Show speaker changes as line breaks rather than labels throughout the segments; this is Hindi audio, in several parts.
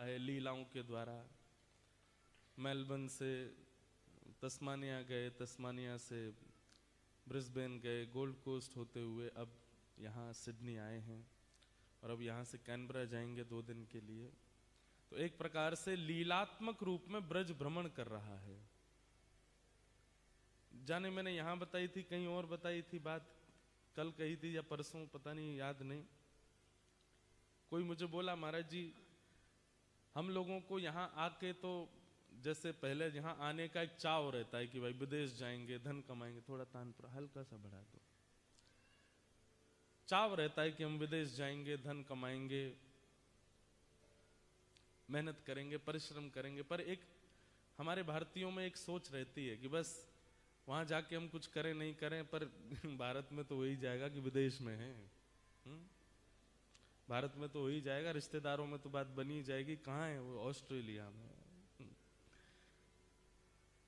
है लीलाओं के द्वारा। मेलबर्न से तस्मानिया गए, तस्मानिया से ब्रिस्बेन गए, गोल्ड कोस्ट होते हुए अब यहाँ सिडनी आए हैं और अब यहाँ से कैनबरा जाएंगे 2 दिन के लिए। तो एक प्रकार से लीलात्मक रूप में ब्रज भ्रमण कर रहा है। जाने मैंने यहाँ बताई थी, कहीं और बताई थी बात, कल कही थी या परसों, पता नहीं, याद नहीं। कोई मुझे बोला, महाराज जी हम लोगों को यहाँ आके तो जैसे पहले यहाँ आने का एक चाव रहता है कि भाई विदेश जाएंगे, धन कमाएंगे, थोड़ा तान पर हल्का सा बढ़ा दो, चाव रहता है कि हम विदेश जाएंगे, धन कमाएंगे, मेहनत करेंगे, परिश्रम करेंगे। पर एक हमारे भारतीयों में एक सोच रहती है कि बस वहां जाके हम कुछ करें नहीं करें, पर भारत में तो वही जाएगा कि विदेश में है। भारत में तो वही जाएगा, रिश्तेदारों में तो बात बनी जाएगी, कहाँ है वो, ऑस्ट्रेलिया में।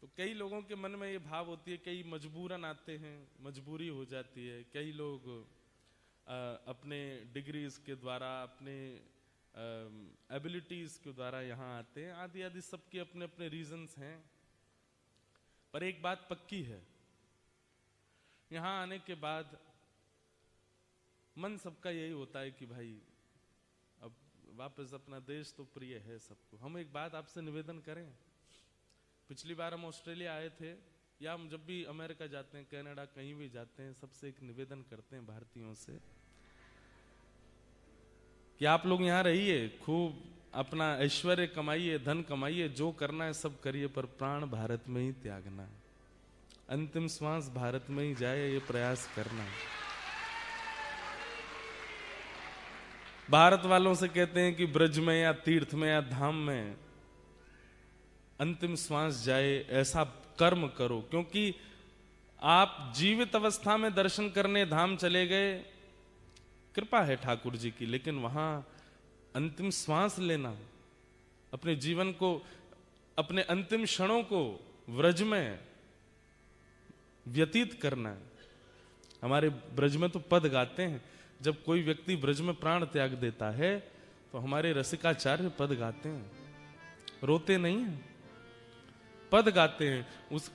तो कई लोगों के मन में ये भाव होती है, कई मजबूरन आते हैं, मजबूरी हो जाती है। कई लोग अपने डिग्रीज के द्वारा, अपने एबिलिटीज के द्वारा यहाँ आते हैं, आदि आदि, सबके अपने अपने रीजंस हैं। पर एक बात पक्की है, यहाँ आने के बाद मन सबका यही होता है कि भाई अब वापस अपना देश तो प्रिय है सबको। हम एक बात आपसे निवेदन करें, पिछली बार हम ऑस्ट्रेलिया आए थे, या हम जब भी अमेरिका जाते हैं, कनाडा, कहीं भी जाते हैं, सबसे एक निवेदन करते हैं भारतीयों से कि आप लोग यहाँ रहिए, खूब अपना ऐश्वर्य कमाइए, धन कमाइए, जो करना है सब करिए, पर प्राण भारत में ही त्यागना है, अंतिम श्वास भारत में ही जाए, ये प्रयास करना है। भारत वालों से कहते हैं कि ब्रज में या तीर्थ में या धाम में अंतिम श्वास जाए, ऐसा कर्म करो, क्योंकि आप जीवित अवस्था में दर्शन करने धाम चले गए, कृपा है ठाकुर जी की, लेकिन वहां अंतिम श्वास लेना, अपने जीवन को, अपने अंतिम क्षणों को ब्रज में व्यतीत करना है। हमारे ब्रज में तो पद गाते हैं, जब कोई व्यक्ति ब्रज में प्राण त्याग देता है तो हमारे रसिकाचार्य पद गाते हैं, रोते नहीं हैं, पद गाते हैं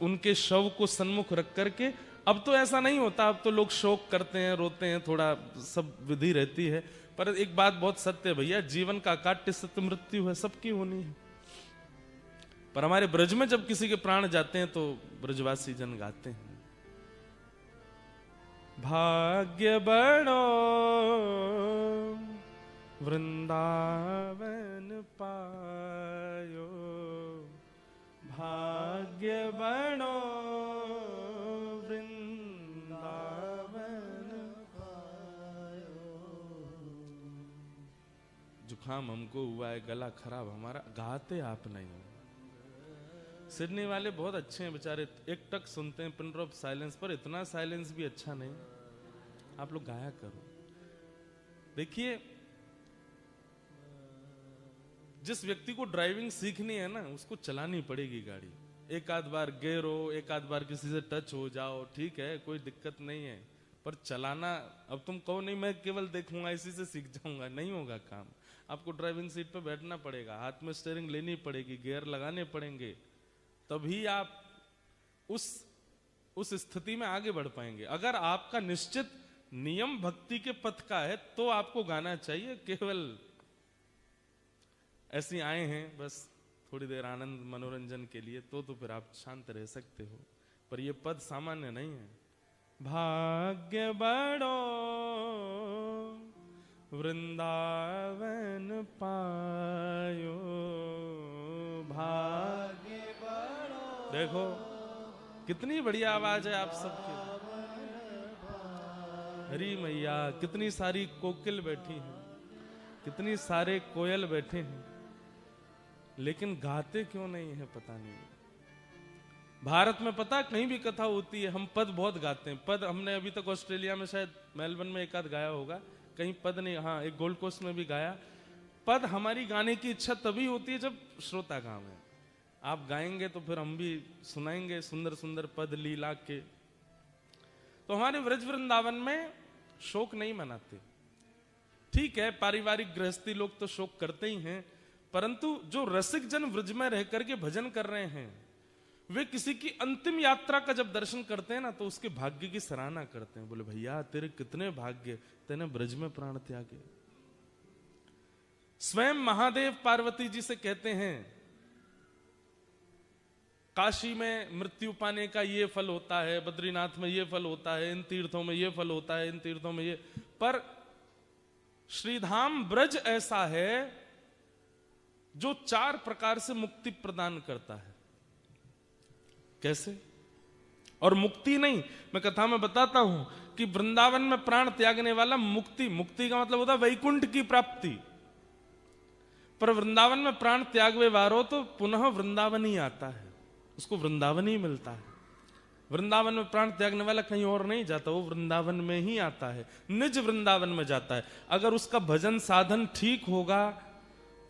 उनके शव को सन्मुख रख करके। अब तो ऐसा नहीं होता, अब तो लोग शोक करते हैं, रोते हैं, थोड़ा सब विधि रहती है। पर एक बात बहुत सत्य है भैया, जीवन का काट्य सत्य मृत्यु है, सबकी होनी है। पर हमारे ब्रज में जब किसी के प्राण जाते हैं तो ब्रजवासी जन गाते हैं, भाग्य बड़ो वृंदावन पायो, भाग्य बड़ो वृंदावन पायो। जुकाम हमको हुआ है, गला खराब हमारा, गाते आप नहीं। सिडनी वाले बहुत अच्छे हैं बेचारे, एक टक सुनते हैं, पिन ड्रॉप साइलेंस, पर इतना साइलेंस भी अच्छा नहीं। आप लोग गाया करो। देखिए, जिस व्यक्ति को ड्राइविंग सीखनी है ना, उसको चलानी पड़ेगी गाड़ी। एक आध बार गिरो, एक आध बार किसी से टच हो जाओ, ठीक है, कोई दिक्कत नहीं है, पर चलाना, अब तुम कहो नहीं मैं केवल देखूंगा इसी से सीख जाऊंगा, नहीं होगा काम। आपको ड्राइविंग सीट पे बैठना पड़ेगा, हाथ में स्टीयरिंग लेनी पड़ेगी, गियर लगाने पड़ेंगे, तभी आप उस स्थिति में आगे बढ़ पाएंगे। अगर आपका निश्चित नियम भक्ति के पथ का है तो आपको गाना चाहिए। केवल ऐसे आए हैं बस थोड़ी देर आनंद मनोरंजन के लिए, तो फिर आप शांत रह सकते हो, पर ये पद सामान्य नहीं है। भाग्य बड़ो वृंदावन पायो, भाग्य बड़ो। देखो कितनी बढ़िया आवाज है आप सबकी, हरी मैया, कितनी सारी कोकिल बैठी हैं, कितनी सारे कोयल बैठे हैं, लेकिन गाते क्यों नहीं है पता नहीं। भारत में पता कहीं भी कथा होती है, हम पद बहुत गाते हैं। पद हमने अभी तक ऑस्ट्रेलिया में, शायद मेलबर्न में एक आध गाया होगा, कहीं पद नहीं, हाँ एक गोल्ड कोस्ट में भी गाया। पद हमारी गाने की इच्छा तभी होती है जब श्रोता गाँव है। आप गाएंगे तो फिर हम भी सुनाएंगे सुंदर सुंदर पद लीला के। तो हमारे ब्रज वृंदावन में शोक नहीं मनाते, ठीक है, पारिवारिक गृहस्थी लोग तो शोक करते ही हैं, परंतु जो रसिक जन व्रज में रह करके भजन कर रहे हैं, वे किसी की अंतिम यात्रा का जब दर्शन करते हैं ना, तो उसके भाग्य की सराहना करते हैं। बोले भैया तेरे कितने भाग्य, तेने ब्रज में प्राण त्यागे। स्वयं महादेव पार्वती जी से कहते हैं, काशी में मृत्यु पाने का ये फल होता है, बद्रीनाथ में ये फल होता है, इन तीर्थों में ये फल होता है, इन तीर्थों में ये, पर श्रीधाम ब्रज ऐसा है जो 4 प्रकार से मुक्ति प्रदान करता है। कैसे? और मुक्ति नहीं, मैं कथा में बताता हूं कि वृंदावन में प्राण त्यागने वाला मुक्ति का मतलब होता है वैकुंठ की प्राप्ति, पर वृंदावन में प्राण त्यागवे वारो तो पुनः वृंदावन ही आता है, उसको वृंदावन ही मिलता है। वृंदावन में प्राण त्यागने वाला कहीं और नहीं जाता, वो वृंदावन में ही आता है, निज वृंदावन में जाता है। अगर उसका भजन साधन ठीक होगा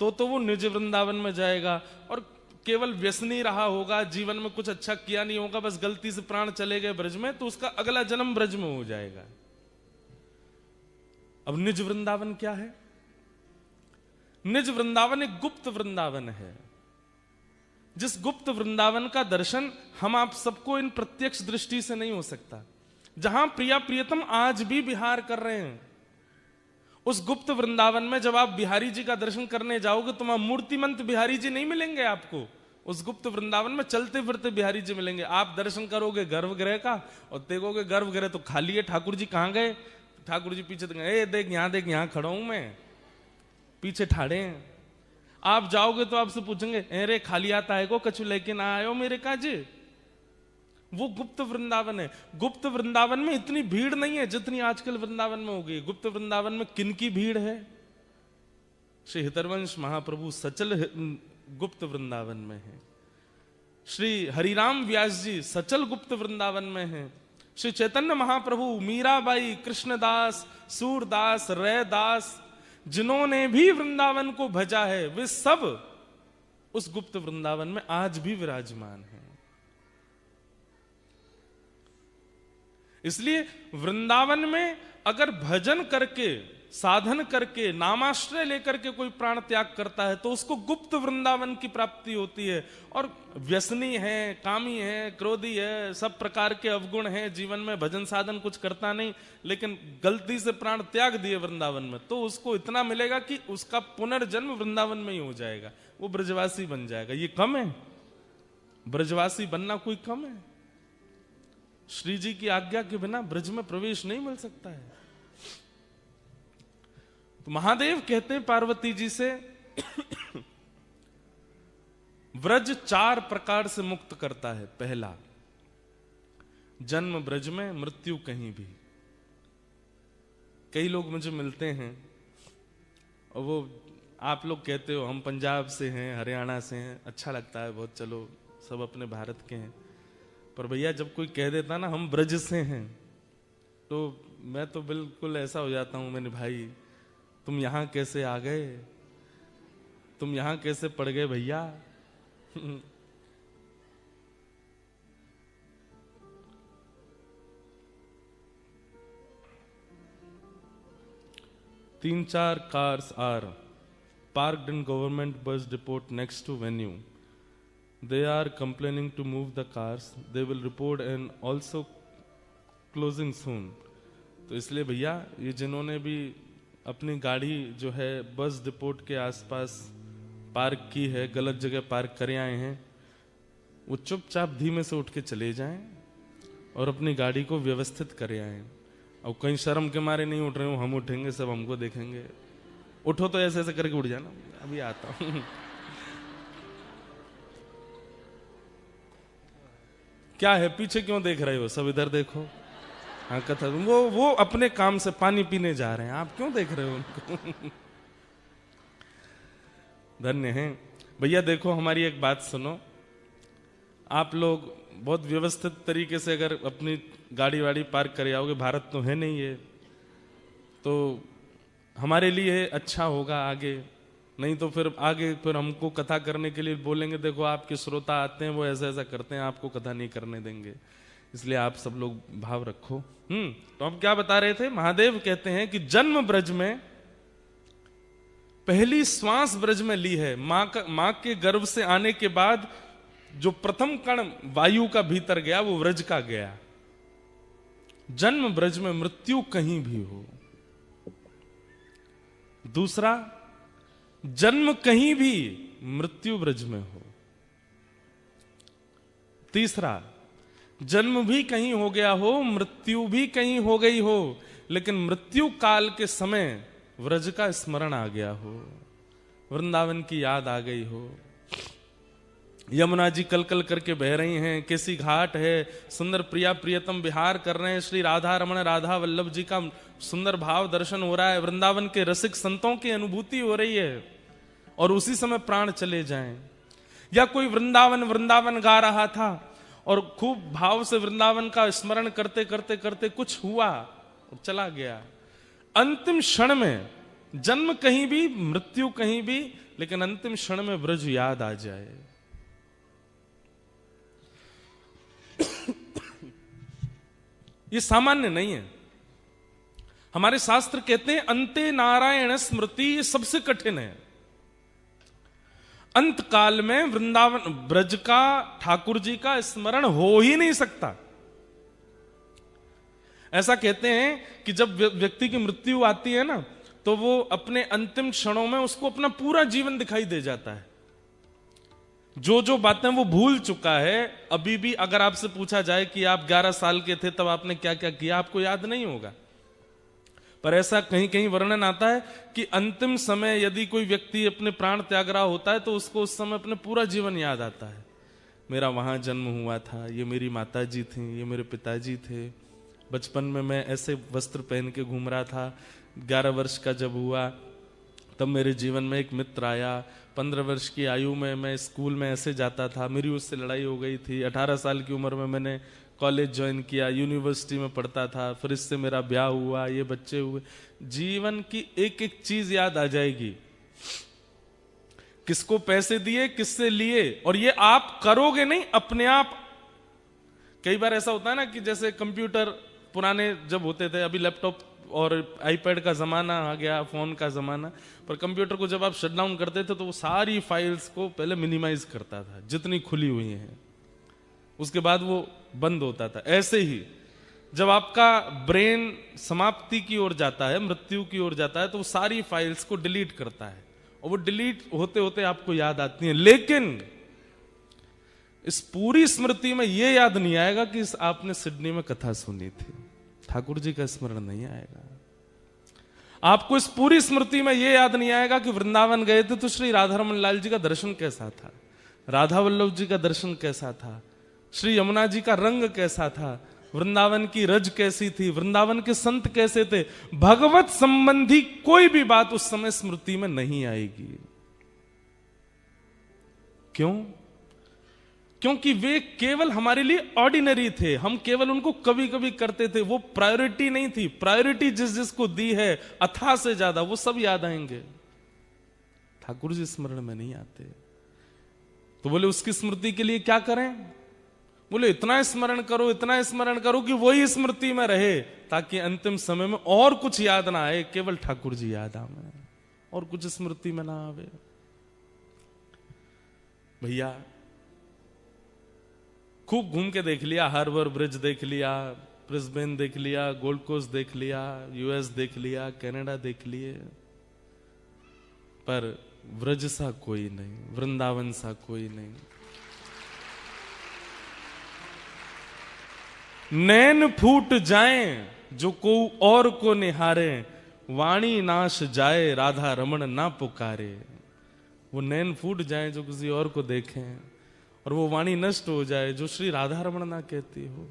तो वो निज वृंदावन में जाएगा, और केवल व्यसनी रहा होगा, जीवन में कुछ अच्छा किया नहीं होगा, बस गलती से प्राण चले गए ब्रज में, तो उसका अगला जन्म ब्रज में हो जाएगा। अब निज वृंदावन क्या है? निज वृंदावन एक गुप्त वृंदावन है, जिस गुप्त वृंदावन का दर्शन हम आप सबको इन प्रत्यक्ष दृष्टि से नहीं हो सकता। जहां प्रिया प्रियतम आज भी विहार कर रहे हैं, उस गुप्त वृंदावन में जब आप बिहारी जी का दर्शन करने जाओगे तो वहां मूर्तिमंत बिहारी जी नहीं मिलेंगे आपको। उस गुप्त वृंदावन में चलते फिरते बिहारी जी मिलेंगे। आप दर्शन करोगे गर्भगृह का और देखोगे गर्भगृह तो खाली है, ठाकुर जी कहां गए? ठाकुर जी पीछे देख यहां खड़ा हूं मैं, पीछे ठाड़े हैं। आप जाओगे तो आपसे पूछेंगे, अरे खाली आता है को कछु लेके ना आयो मेरे काजे। वो गुप्त वृंदावन है। गुप्त वृंदावन में इतनी भीड़ नहीं है जितनी आजकल वृंदावन में हो गई। गुप्त वृंदावन में किनकी भीड़ है? श्री हितरवंश महाप्रभु सचल गुप्त वृंदावन में है। श्री हरिराम व्यास जी सचल गुप्त वृंदावन में है। श्री चैतन्य महाप्रभु, मीराबाई, कृष्णदास, सूरदास, रैदास, जिन्होंने भी वृंदावन को भजा है, वे सब उस गुप्त वृंदावन में आज भी विराजमान हैं। इसलिए वृंदावन में अगर भजन करके, साधन करके, नामाश्रय लेकर के कोई प्राण त्याग करता है तो उसको गुप्त वृंदावन की प्राप्ति होती है। और व्यसनी है, कामी है, क्रोधी है, सब प्रकार के अवगुण हैं जीवन में, भजन साधन कुछ करता नहीं, लेकिन गलती से प्राण त्याग दिए वृंदावन में, तो उसको इतना मिलेगा कि उसका पुनर्जन्म वृंदावन में ही हो जाएगा, वो ब्रजवासी बन जाएगा। ये कम है? ब्रजवासी बनना कोई कम है? श्री जी की आज्ञा के बिना ब्रज में प्रवेश नहीं मिल सकता है। तो महादेव कहते हैं पार्वती जी से, व्रज 4 प्रकार से मुक्त करता है। पहला, जन्म ब्रज में, मृत्यु कहीं भी। कई लोग मुझे मिलते हैं और वो आप लोग कहते हो हम पंजाब से हैं, हरियाणा से हैं, अच्छा लगता है बहुत, चलो सब अपने भारत के हैं। पर भैया जब कोई कह देता ना हम ब्रज से हैं, तो मैं तो बिल्कुल ऐसा हो जाता हूं, मैंने भाई तुम यहां कैसे आ गए, तुम यहां कैसे पड़ गए भैया। 3-4 cars are parked in government bus depot next to venue. They are complaining to move the cars. They will report and also closing soon. तो इसलिए भैया ये जिन्होंने भी अपनी गाड़ी जो है बस डिपोट के आसपास पार्क की है, गलत जगह पार्क करे आए हैं, वो चुपचाप धीमे से उठ के चले जाएं और अपनी गाड़ी को व्यवस्थित करे आए। और कहीं शर्म के मारे नहीं उठ रहे हो, हम उठेंगे सब हमको देखेंगे, उठो तो ऐसे ऐसे करके उठ जाना, अभी आता हूं। क्या है पीछे क्यों देख रहे हो, सब इधर देखो। हाँ कथा, वो अपने काम से पानी पीने जा रहे हैं, आप क्यों देख रहे हो उनको। धन्य हैं भैया। देखो हमारी एक बात सुनो, आप लोग बहुत व्यवस्थित तरीके से अगर अपनी गाड़ी वाड़ी पार्क करे आओगे, भारत तो है नहीं ये, तो हमारे लिए अच्छा होगा आगे, नहीं तो फिर आगे फिर हमको कथा करने के लिए बोलेंगे, देखो आपके श्रोता आते हैं वो ऐसा ऐसा करते हैं, आपको कथा नहीं करने देंगे। इसलिए आप सब लोग भाव रखो। तो हम क्या बता रहे थे, महादेव कहते हैं कि जन्म ब्रज में पहली श्वास ब्रज में ली है। मां के गर्भ से आने के बाद जो प्रथम कण वायु का भीतर गया वो व्रज का गया। जन्म ब्रज में, मृत्यु कहीं भी हो। दूसरा, जन्म कहीं भी, मृत्यु ब्रज में हो। तीसरा, जन्म भी कहीं हो गया हो, मृत्यु भी कहीं हो गई हो, लेकिन मृत्यु काल के समय व्रज का स्मरण आ गया हो, वृंदावन की याद आ गई हो। यमुना जी कल कल करके बह रही हैं, केसी घाट है, सुंदर प्रिया प्रियतम विहार कर रहे हैं, श्री राधा रमण राधा वल्लभ जी का सुंदर भाव दर्शन हो रहा है, वृंदावन के रसिक संतों की अनुभूति हो रही है, और उसी समय प्राण चले जाएं। या कोई वृंदावन वृंदावन गा रहा था और खूब भाव से वृंदावन का स्मरण करते करते करते कुछ हुआ और चला गया। अंतिम क्षण में, जन्म कहीं भी, मृत्यु कहीं भी, लेकिन अंतिम क्षण में ब्रज याद आ जाए। ये सामान्य नहीं है। हमारे शास्त्र कहते हैं अंते नारायण स्मृति, ये सबसे कठिन है। अंत काल में वृंदावन ब्रज का, ठाकुर जी का स्मरण हो ही नहीं सकता। ऐसा कहते हैं कि जब व्यक्ति की मृत्यु आती है ना, तो वो अपने अंतिम क्षणों में उसको अपना पूरा जीवन दिखाई दे जाता है। जो जो बातें वो भूल चुका है, अभी भी अगर आपसे पूछा जाए कि आप 11 साल के थे तब आपने क्या क्या किया, आपको याद नहीं होगा। पर ऐसा कहीं कहीं वर्णन आता है कि अंतिम समय यदि कोई व्यक्ति अपने प्राण त्याग रहा होता है तो उसको उस समय अपने पूरा जीवन याद आता है। मेरा वहां जन्म हुआ था, ये मेरी माता जी थी, ये मेरे पिताजी थे, बचपन में मैं ऐसे वस्त्र पहन के घूम रहा था, 11 वर्ष का जब हुआ तब मेरे जीवन में एक मित्र आया, 15 वर्ष की आयु में मैं स्कूल में ऐसे जाता था, मेरी उससे लड़ाई हो गई थी, 18 साल की उम्र में मैंने कॉलेज ज्वाइन किया, यूनिवर्सिटी में पढ़ता था, फिर इससे मेरा ब्याह हुआ, ये बच्चे हुए। जीवन की एक एक चीज याद आ जाएगी, किसको पैसे दिए, किससे लिए, और ये आप करोगे नहीं, अपने आप। कई बार ऐसा होता है ना कि जैसे कंप्यूटर पुराने जब होते थे, अभी लैपटॉप और आईपैड का जमाना आ गया, फोन का जमाना, पर कंप्यूटर को जब आप शट डाउन करते थे तो वो सारी फाइल्स को पहले मिनिमाइज करता था जितनी खुली हुई हैं, उसके बाद वो बंद होता था। ऐसे ही जब आपका ब्रेन समाप्ति की ओर जाता है, मृत्यु की ओर जाता है, तो वो सारी फाइल्स को डिलीट करता है, और वो डिलीट होते होते आपको याद आती है। लेकिन इस पूरी स्मृति में ये याद नहीं आएगा कि आपने सिडनी में कथा सुनी थी, ठाकुर जी का स्मरण नहीं आएगा। आपको इस पूरी स्मृति में यह याद नहीं आएगा कि वृंदावन गए थे तो श्री राधा रमन लाल जी का दर्शन कैसा था, राधा वल्लभ जी का दर्शन कैसा था, श्री यमुना जी का रंग कैसा था, वृंदावन की रज कैसी थी, वृंदावन के संत कैसे थे। भगवत संबंधी कोई भी बात उस समय स्मृति में नहीं आएगी। क्यों? क्योंकि वे केवल हमारे लिए ऑर्डिनरी थे, हम केवल उनको कभी कभी करते थे, वो प्रायोरिटी नहीं थी। प्रायोरिटी जिस जिसको दी है अथाह से ज्यादा, वो सब याद आएंगे, ठाकुर जी स्मरण में नहीं आते। तो बोले उसकी स्मृति के लिए क्या करें? बोले इतना स्मरण करो, इतना स्मरण करो कि वही स्मृति में रहे, ताकि अंतिम समय में और कुछ याद ना आए, केवल ठाकुर जी याद आवे, और कुछ स्मृति में ना आवे। भैया खूब घूम के देख लिया, हार्बर ब्रिज देख लिया, ब्रिस्बेन देख लिया, गोल्ड कोस्ट देख लिया, यूएस देख लिया, कनाडा देख लिए, पर ब्रज सा कोई नहीं, वृंदावन सा कोई नहीं। नैन फूट जाएं जो को और को निहारे, वाणी नाश जाए राधा रमण ना पुकारे। वो नैन फूट जाए जो किसी और को देखें, और वो वाणी नष्ट हो जाए जो श्री राधा रमण ना कहती हो।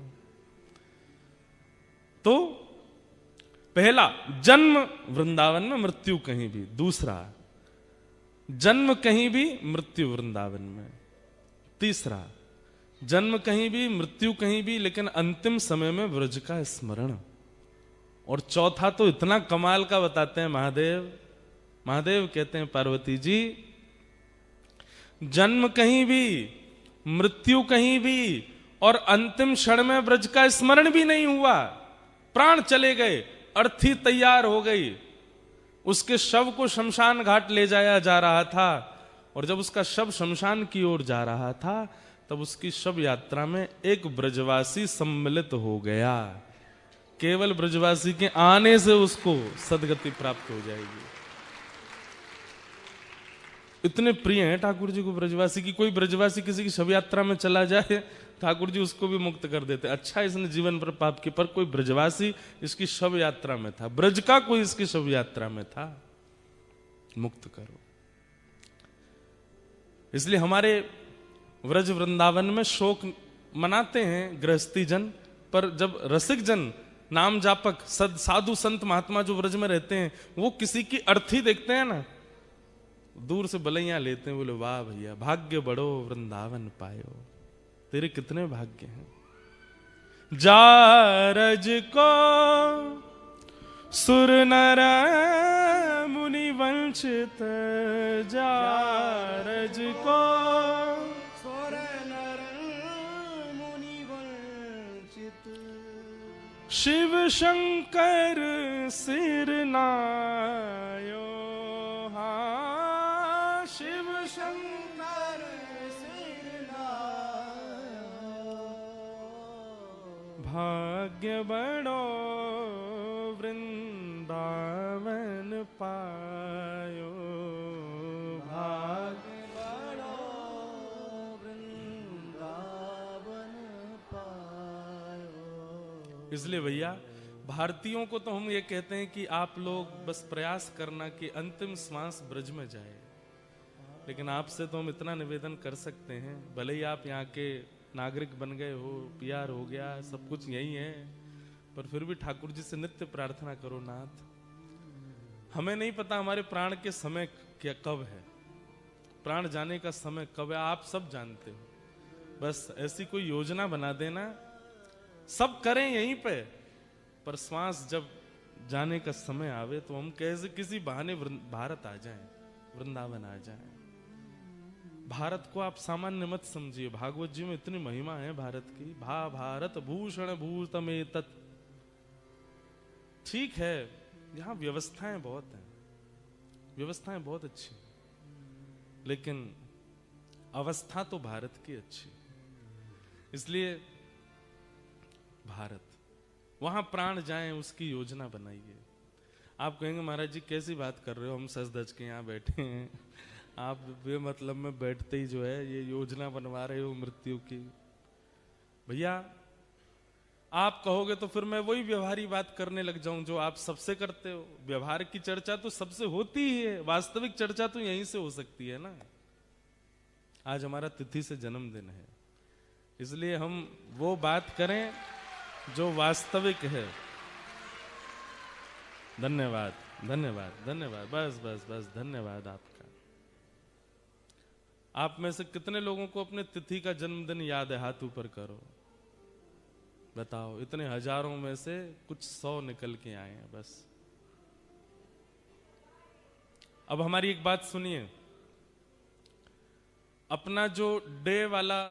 तो पहला, जन्म वृंदावन में, मृत्यु कहीं भी। दूसरा, जन्म कहीं भी, मृत्यु वृंदावन में। तीसरा, जन्म कहीं भी, मृत्यु कहीं भी, लेकिन अंतिम समय में ब्रज का स्मरण। और चौथा तो इतना कमाल का बताते हैं महादेव। महादेव कहते हैं पार्वती जी, जन्म कहीं भी, मृत्यु कहीं भी, और अंतिम क्षण में ब्रज का स्मरण भी नहीं हुआ, प्राण चले गए, अर्थी तैयार हो गई, उसके शव को शमशान घाट ले जाया जा रहा था, और जब उसका शव शमशान की ओर जा रहा था तब उसकी शव यात्रा में एक ब्रजवासी सम्मिलित हो गया। केवल ब्रजवासी के आने से उसको सदगति प्राप्त हो जाएगी। इतने प्रिय हैं ठाकुर जी को ब्रजवासी की। कोई ब्रजवासी किसी की शव यात्रा में चला जाए, ठाकुर जी उसको भी मुक्त कर देते। अच्छा इसने जीवन पर पाप की, पर कोई ब्रजवासी इसकी शव यात्रा में था, ब्रज का कोई इसकी शव यात्रा में था, मुक्त करो। इसलिए हमारे व्रज वृंदावन में शोक मनाते हैं गृहस्थी जन, पर जब रसिक जन, नाम जापक, साधु संत महात्मा जो व्रज में रहते हैं, वो किसी की अर्थी देखते हैं ना, दूर से बलैया लेते हैं, बोले वाह भैया भाग्य बड़ो वृंदावन पायो, तेरे कितने भाग्य हैं। जारज को सुर नर मुनि वंचित, जारज को सुर नर मुनि वंचित, शिव शंकर सिर नायो, हाँ शिव शंकर सिर नायो, भाग्य बड़ो वृंदावन पायो, भाग्य बड़ो वृंदावन पायो। इसलिए भैया भारतीयों को तो हम ये कहते हैं कि आप लोग बस प्रयास करना कि अंतिम श्वास ब्रज में जाए, लेकिन आपसे तो हम इतना निवेदन कर सकते हैं, भले ही आप यहाँ के नागरिक बन गए हो, पीआर हो गया, सब कुछ यही है, पर फिर भी ठाकुर जी से नित्य प्रार्थना करो, नाथ हमें नहीं पता हमारे प्राण के समय क्या कब है, प्राण जाने का समय कब है, आप सब जानते हो। बस ऐसी कोई योजना बना देना, सब करें यहीं पे, पर श्वास जब जाने का समय आवे तो हम कैसे किसी बहाने भारत आ जाएं, वृंदावन आ जाएं। भारत को आप सामान्य मत समझिए, भागवत जी में इतनी महिमा है भारत की। भारत भूषण भूतमे तत्, ठीक है यहाँ व्यवस्थाएं बहुत हैं, व्यवस्थाएं बहुत अच्छी, लेकिन अवस्था तो भारत की अच्छी। इसलिए भारत, वहां प्राण जाएं उसकी योजना बनाइए। आप कहेंगे महाराज जी कैसी बात कर रहे हो, हम सच धज के यहाँ बैठे हैं, आप बेमतलब में बैठते ही जो है ये योजना बनवा रहे हो मृत्यु की। भैया आप कहोगे तो फिर मैं वही व्यवहारी बात करने लग जाऊं जो आप सबसे करते हो। व्यवहार की चर्चा तो सबसे होती ही है, वास्तविक चर्चा तो यहीं से हो सकती है ना। आज हमारा तिथि से जन्मदिन है, इसलिए हम वो बात करें जो वास्तविक है। धन्यवाद धन्यवाद धन्यवाद, बस बस बस धन्यवाद आपका। आप में से कितने लोगों को अपने तिथि का जन्मदिन याद है, हाथ ऊपर करो, बताओ। इतने हजारों में से कुछ 100 निकल के आए हैं बस। अब हमारी एक बात सुनिए, अपना जो डे वाला